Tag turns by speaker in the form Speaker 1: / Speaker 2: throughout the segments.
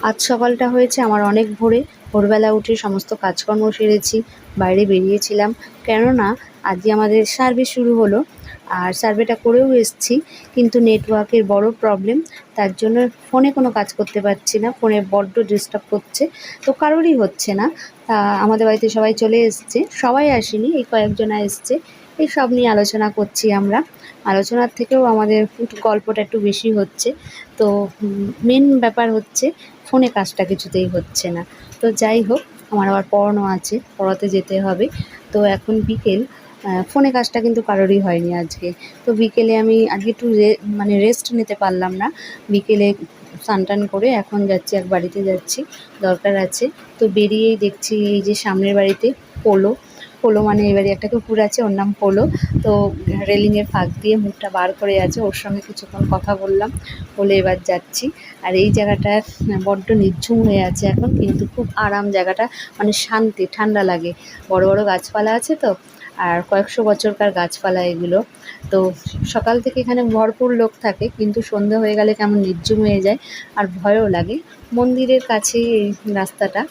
Speaker 1: আজ সকালটা হয়েছে আমার অনেক ভোরবেলা উঠে সমস্ত কাজকর্ম সেরেছি, বাইরে বেরিয়েছিলাম। কেননা আজকে আমাদের সার্ভে শুরু হলো, আর সার্ভেটা করেও এসেছি, কিন্তু নেটওয়ার্কের বড় প্রবলেম। তার জন্য ফোনে কোনো কাজ করতে পারছি না, ফোনে বড্ড ডিস্টার্ব করছে, তো কারোরই হচ্ছে না। তা আমাদের বাড়িতে সবাই চলে এসছে, সবাই আসেনি, এই কয়েকজনা এসছে। এই সব নিয়ে আলোচনা করছি আমরা। আলোচনার থেকেও আমাদের একটু গল্পটা একটু বেশি হচ্ছে। তো মেন ব্যাপার হচ্ছে ফোনে কাজটা কিছুতেই হচ্ছে না। তো যাই হোক, আমার আবার পড়ানো আছে, পড়াতে যেতে হবে। তো এখন বিকেল, ফোনে কাজটা কিন্তু কারোরই হয়নি আজকে। তো বিকেলে আমি আজকে একটু রেস্ট নিতে পারলাম না। বিকেলে স্নান টান করে এখন যাচ্ছি, এক বাড়িতে যাচ্ছি, দরকার আছে। তো বেরিয়েই দেখছি এই যে সামনের বাড়িতে পোলো, পোলো মানে এবারে একটা কুকুর আছে, ওর নাম পোলো। তো রেলিংয়ের ফাঁক দিয়ে মুখটা বার করে আছে, ওর সঙ্গে কিছুক্ষণ কথা বললাম, বলে এবার যাচ্ছি। আর এই জায়গাটা বড্ড নিঝুম হয়ে আছে এখন, কিন্তু খুব আরাম জায়গাটা, মানে শান্তি, ঠান্ডা লাগে। বড় বড় গাছপালা আছে তো, আর কয়েকশো বছরকার গাছপালা এগুলো। তো সকাল থেকে এখানে ভরপুর লোক থাকে, কিন্তু সন্ধে হয়ে গেলে কেমন নিঝুম হয়ে যায়, আর ভয়ও লাগে। মন্দিরের কাছেই এই রাস্তাটা,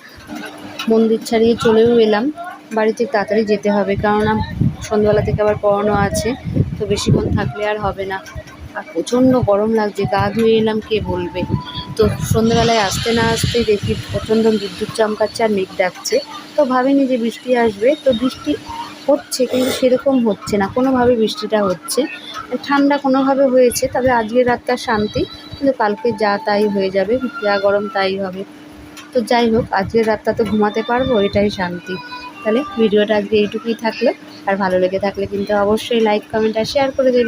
Speaker 1: মন্দির ছাড়িয়ে চলেও এলাম। বাড়িতে তাড়াতাড়ি যেতে হবে, কেননা সন্ধ্যাবেলা থেকে আবার পড়ানো আছে, তো বেশিক্ষণ থাকলে আর হবে না। আর প্রচণ্ড গরম লাগছে, গা ধুয়ে এলাম, কে বলবে। তো সন্ধ্যেবেলায় আসতে না আসতেই দেখি প্রচণ্ড বিদ্যুৎ চমকাচ্ছে আর মেঘ ডাকছে। তো ভাবিনি যে বৃষ্টি আসবে, তো বৃষ্টি হচ্ছে, কিন্তু সেরকম হচ্ছে না, কোনোভাবে বৃষ্টিটা হচ্ছে। ঠান্ডা কোনোভাবে হয়েছে, তবে আজকের রাতটা শান্তি, কিন্তু কালকে যা তাই হয়ে যাবে, যা গরম তাই হবে। তো যাই হোক, আজকের রাতটা তো ঘুমাতে পারবো, এটাই শান্তি। তাহলে ভিডিওটা আজকে এইটুকুই থাকলো। আর ভালো লেগে থাকলে কিন্তু অবশ্যই লাইক, কমেন্ট আর শেয়ার করে দেবে।